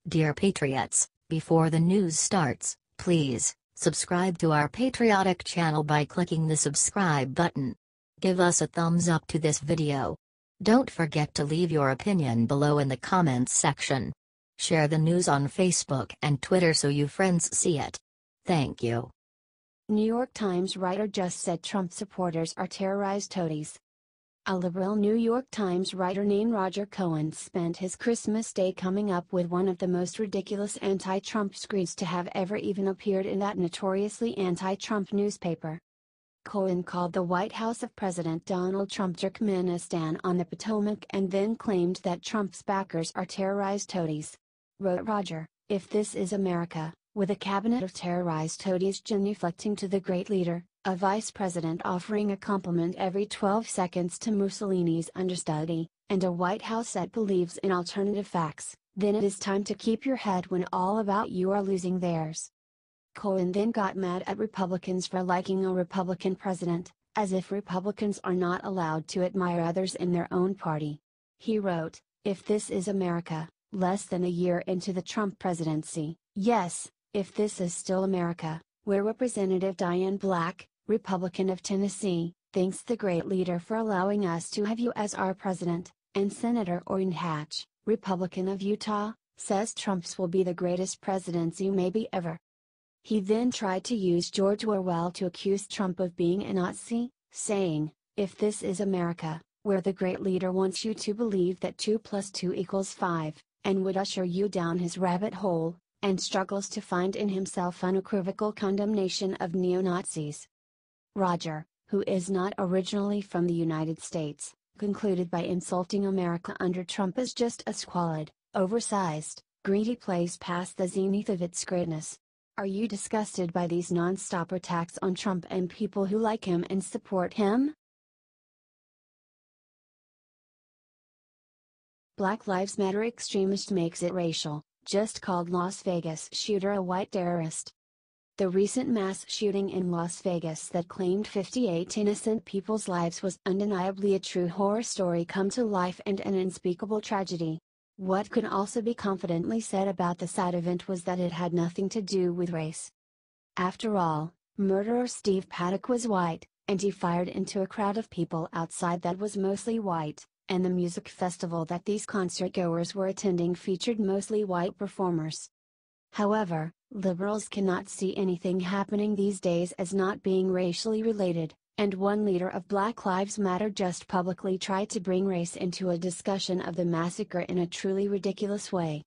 Dear Patriots, before the news starts, please subscribe to our patriotic channel by clicking the subscribe button. Give us a thumbs up to this video. Don't forget to leave your opinion below in the comments section. Share the news on Facebook and Twitter so you friends see it. Thank you. New York Times writer just said Trump supporters are terrorized toadies. A liberal New York Times writer named Roger Cohen spent his Christmas Day coming up with one of the most ridiculous anti-Trump screeds to have ever even appeared in that notoriously anti-Trump newspaper. Cohen called the White House of President Donald Trump Turkmenistan-on-the-Potomac and then claimed that Trump's backers are terrorized toadies. Wrote Roger, "If this is America, with a cabinet of terrorized toadies genuflecting to the great leader, a vice president offering a compliment every 12 seconds to Mussolini's understudy, and a White House that believes in alternative facts, then it is time to keep your head when all about you are losing theirs." Cohen then got mad at Republicans for liking a Republican president, as if Republicans are not allowed to admire others in their own party. He wrote, "If this is America, less than a year into the Trump presidency, yes, if this is still America, where Representative Diane Black, Republican of Tennessee, thanks the great leader for allowing us to have you as our president, and Senator Orrin Hatch, Republican of Utah, says Trump's will be the greatest presidency maybe ever." He then tried to use George Orwell to accuse Trump of being a Nazi, saying, "If this is America, where the great leader wants you to believe that 2 + 2 = 5, and would usher you down his rabbit hole, and struggles to find in himself unequivocal condemnation of neo-Nazis." Roger, who is not originally from the United States, concluded by insulting America under Trump as just a squalid, oversized, greedy place past the zenith of its greatness. Are you disgusted by these non-stop attacks on Trump and people who like him and support him? Black Lives Matter extremist makes it racial, just called Las Vegas shooter a white terrorist. The recent mass shooting in Las Vegas that claimed 58 innocent people's lives was undeniably a true horror story come to life and an unspeakable tragedy. What could also be confidently said about the sad event was that it had nothing to do with race. After all, murderer Steve Paddock was white, and he fired into a crowd of people outside that was mostly white, and the music festival that these concertgoers were attending featured mostly white performers. However, liberals cannot see anything happening these days as not being racially related, and one leader of Black Lives Matter just publicly tried to bring race into a discussion of the massacre in a truly ridiculous way.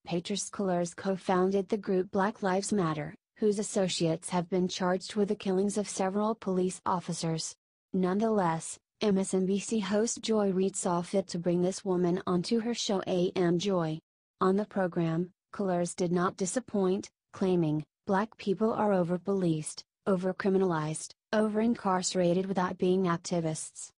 Patrice Cullors co-founded the group Black Lives Matter, whose associates have been charged with the killings of several police officers. Nonetheless, MSNBC host Joy Reid saw fit to bring this woman onto her show AM Joy. On the program, Cullors did not disappoint, claiming, "Black people are over-policed, over-criminalized, over-incarcerated without being activists."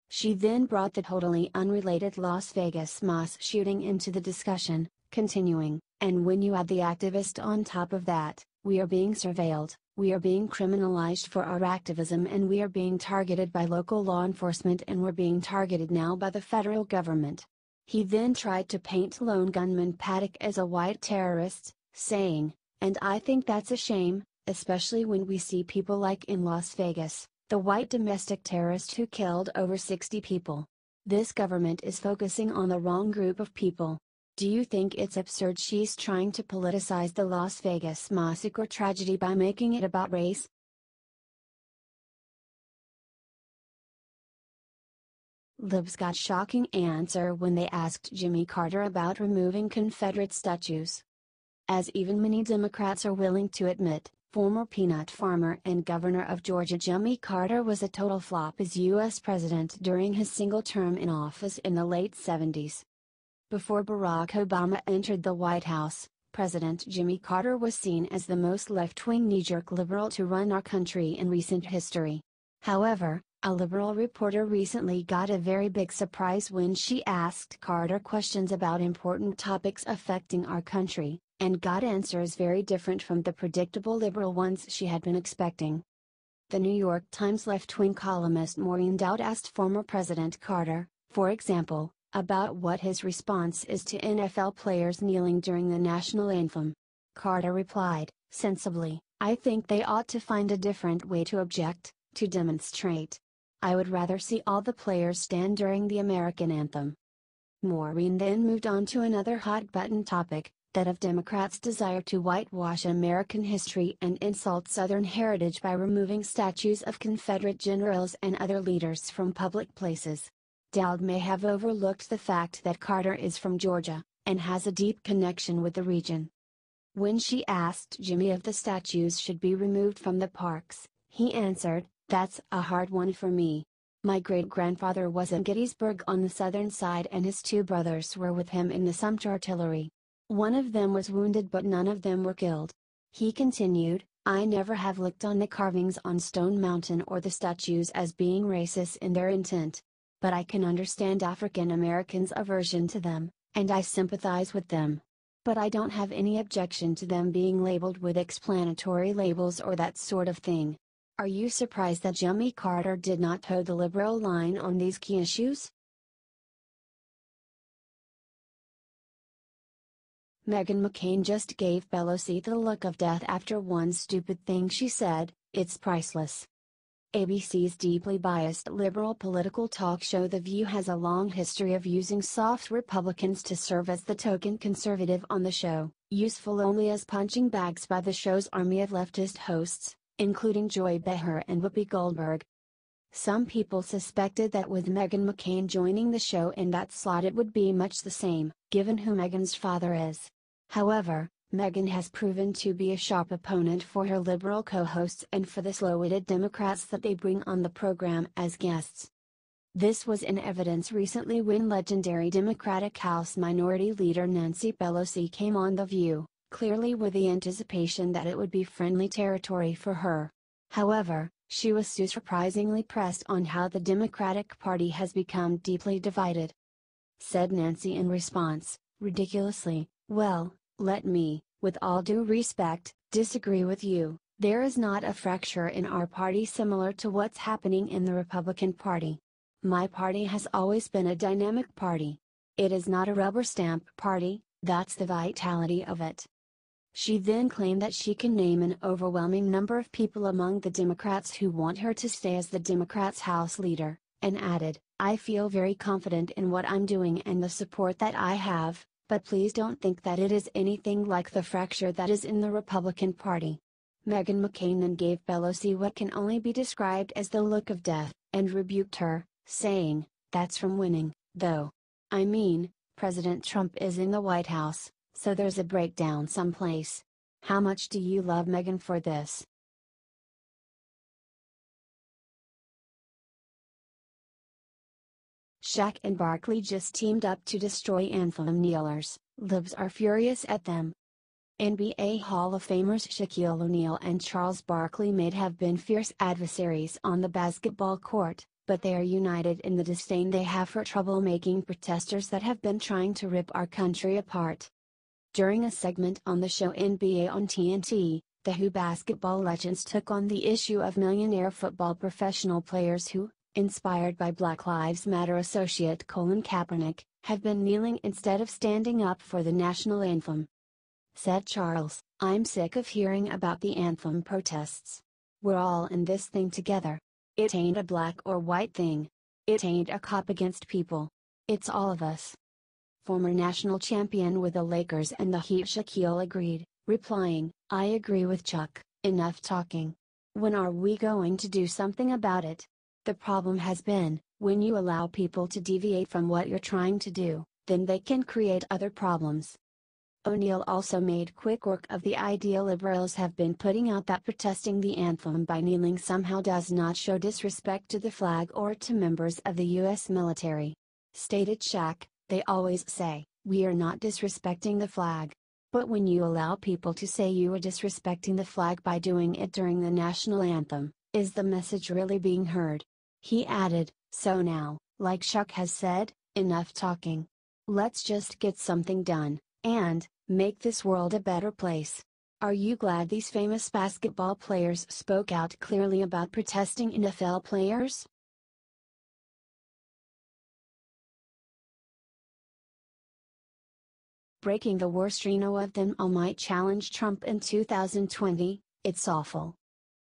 She then brought the totally unrelated Las Vegas mass shooting into the discussion, continuing, "And when you add the activist on top of that, we are being surveilled, we are being criminalized for our activism, and we are being targeted by local law enforcement, and we're being targeted now by the federal government." He then tried to paint lone gunman Paddock as a white terrorist, saying, "And I think that's a shame, especially when we see people like in Las Vegas, the white domestic terrorist who killed over 60 people. This government is focusing on the wrong group of people. Do you think it's absurd she's trying to politicize the Las Vegas massacre tragedy by making it about race?" Libs got shocking answer when they asked Jimmy Carter about removing Confederate statues. As even many Democrats are willing to admit, former peanut farmer and governor of Georgia Jimmy Carter was a total flop as U.S. president during his single term in office in the late 70s. Before Barack Obama entered the White House, President Jimmy Carter was seen as the most left-wing knee-jerk liberal to run our country in recent history. However, a liberal reporter recently got a very big surprise when she asked Carter questions about important topics affecting our country, and got answers very different from the predictable liberal ones she had been expecting. The New York Times left-wing columnist Maureen Dowd asked former President Carter, for example, about what his response is to NFL players kneeling during the national anthem. Carter replied, sensibly, "I think they ought to find a different way to object, to demonstrate. I would rather see all the players stand during the American anthem." Maureen then moved on to another hot-button topic, that of Democrats' desire to whitewash American history and insult Southern heritage by removing statues of Confederate generals and other leaders from public places. Dowd may have overlooked the fact that Carter is from Georgia, and has a deep connection with the region. When she asked Jimmy if the statues should be removed from the parks, he answered, "That's a hard one for me. My great-grandfather was in Gettysburg on the southern side and his two brothers were with him in the Sumter artillery. One of them was wounded but none of them were killed." He continued, "I never have looked on the carvings on Stone Mountain or the statues as being racist in their intent. But I can understand African Americans' aversion to them, and I sympathize with them. But I don't have any objection to them being labeled with explanatory labels or that sort of thing." Are you surprised that Jimmy Carter did not toe the liberal line on these key issues? Meghan McCain just gave Pelosi the look of death after one stupid thing she said. "It's priceless." ABC's deeply biased liberal political talk show The View has a long history of using soft Republicans to serve as the token conservative on the show, useful only as punching bags by the show's army of leftist hosts, including Joy Behar and Whoopi Goldberg. Some people suspected that with Meghan McCain joining the show in that slot it would be much the same, given who Meghan's father is. However, Meghan has proven to be a sharp opponent for her liberal co-hosts and for the slow-witted Democrats that they bring on the program as guests. This was in evidence recently when legendary Democratic House Minority Leader Nancy Pelosi came on The View, clearly with the anticipation that it would be friendly territory for her. However, she was so surprisingly pressed on how the Democratic Party has become deeply divided. Said Nancy in response, ridiculously, "Well, let me, with all due respect, disagree with you. There is not a fracture in our party similar to what's happening in the Republican Party. My party has always been a dynamic party. It is not a rubber stamp party, that's the vitality of it." She then claimed that she can name an overwhelming number of people among the Democrats who want her to stay as the Democrats' House leader, and added, "I feel very confident in what I'm doing and the support that I have, but please don't think that it is anything like the fracture that is in the Republican Party." Meghan McCain then gave Pelosi what can only be described as the look of death, and rebuked her, saying, "That's from winning, though. I mean, President Trump is in the White House, so there's a breakdown someplace. How much do you love Meghan for this?" Shaq and Barkley just teamed up to destroy anthem kneelers. Libs are furious at them. NBA Hall of Famers Shaquille O'Neal and Charles Barkley may have been fierce adversaries on the basketball court, but they are united in the disdain they have for troublemaking protesters that have been trying to rip our country apart. During a segment on the show NBA on TNT, the Who basketball legends took on the issue of millionaire football professional players who, inspired by Black Lives Matter associate Colin Kaepernick, have been kneeling instead of standing up for the national anthem. Said Charles, "I'm sick of hearing about the anthem protests. We're all in this thing together. It ain't a black or white thing. It ain't a cop against people. It's all of us." Former national champion with the Lakers and the Heat Shaquille agreed, replying, "I agree with Chuck, enough talking. When are we going to do something about it? The problem has been, when you allow people to deviate from what you're trying to do, then they can create other problems." O'Neal also made quick work of the idea liberals have been putting out that protesting the anthem by kneeling somehow does not show disrespect to the flag or to members of the U.S. military. Stated Shaq, "They always say, we are not disrespecting the flag. But when you allow people to say you are disrespecting the flag by doing it during the national anthem, is the message really being heard?" He added, "So now, like Shaq has said, enough talking. Let's just get something done, and make this world a better place." Are you glad these famous basketball players spoke out clearly about protesting NFL players? breaking the worst rhino of them all might challenge Trump in 2020, it's awful.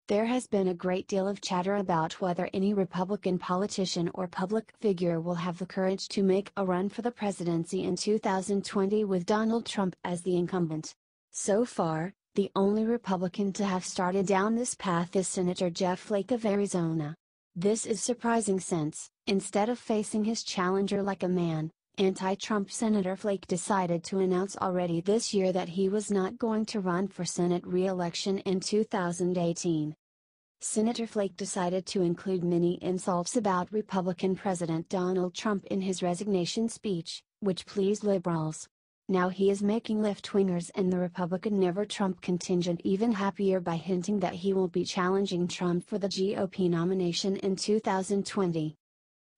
There has been a great deal of chatter about whether any Republican politician or public figure will have the courage to make a run for the presidency in 2020 with Donald Trump as the incumbent. So far, the only Republican to have started down this path is Senator Jeff Flake of Arizona. This is surprising since, instead of facing his challenger like a man, anti-Trump Senator Flake decided to announce already this year that he was not going to run for Senate re-election in 2018. Senator Flake decided to include many insults about Republican President Donald Trump in his resignation speech, which pleased liberals. Now he is making left-wingers and the Republican Never Trump contingent even happier by hinting that he will be challenging Trump for the GOP nomination in 2020.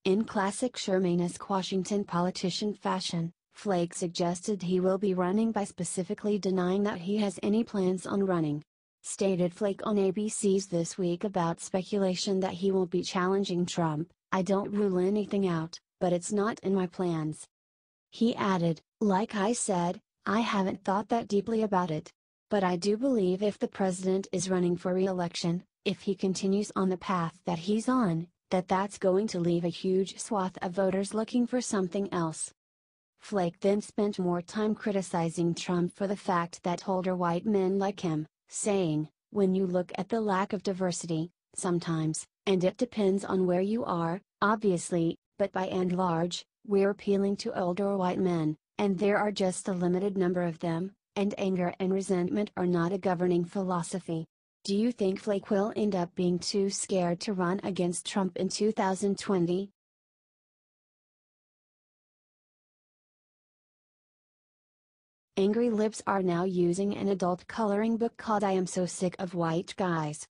In classic Shermanesque Washington politician fashion, Flake suggested he will be running by specifically denying that he has any plans on running. Stated Flake on ABC's This Week about speculation that he will be challenging Trump, "I don't rule anything out, but it's not in my plans." He added, "Like I said, I haven't thought that deeply about it. But I do believe if the president is running for re-election, if he continues on the path that he's on, that's going to leave a huge swath of voters looking for something else." Flake then spent more time criticizing Trump for the fact that older white men like him, saying, "When you look at the lack of diversity, sometimes, and it depends on where you are, obviously, but by and large, we're appealing to older white men, and there are just a limited number of them, and anger and resentment are not a governing philosophy." Do you think Flake will end up being too scared to run against Trump in 2020? Angry libs are now using an adult coloring book called "I Am So Sick of White Guys."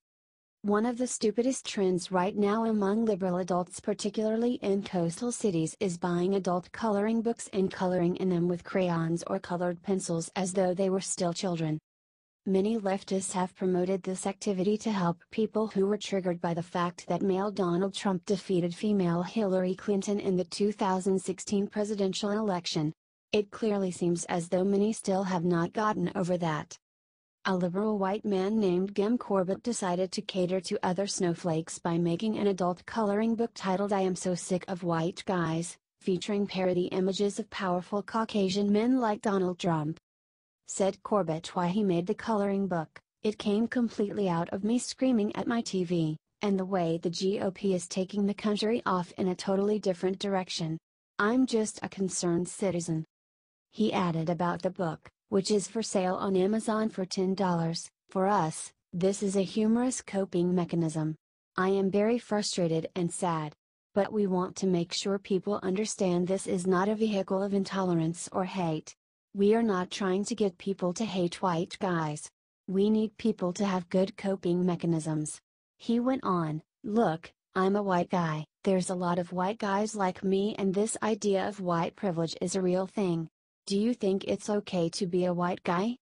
One of the stupidest trends right now among liberal adults, particularly in coastal cities, is buying adult coloring books and coloring in them with crayons or colored pencils as though they were still children. Many leftists have promoted this activity to help people who were triggered by the fact that male Donald Trump defeated female Hillary Clinton in the 2016 presidential election. It clearly seems as though many still have not gotten over that. A liberal white man named Gim Corbett decided to cater to other snowflakes by making an adult coloring book titled "I Am So Sick of White Guys," featuring parody images of powerful Caucasian men like Donald Trump. Said Corbett why he made the coloring book, "It came completely out of me screaming at my TV, and the way the GOP is taking the country off in a totally different direction. I'm just a concerned citizen." He added about the book, which is for sale on Amazon for $10, "For us, this is a humorous coping mechanism. I am very frustrated and sad. But we want to make sure people understand this is not a vehicle of intolerance or hate. We are not trying to get people to hate white guys. We need people to have good coping mechanisms." He went on, "Look, I'm a white guy, there's a lot of white guys like me, and this idea of white privilege is a real thing. Do you think it's okay to be a white guy?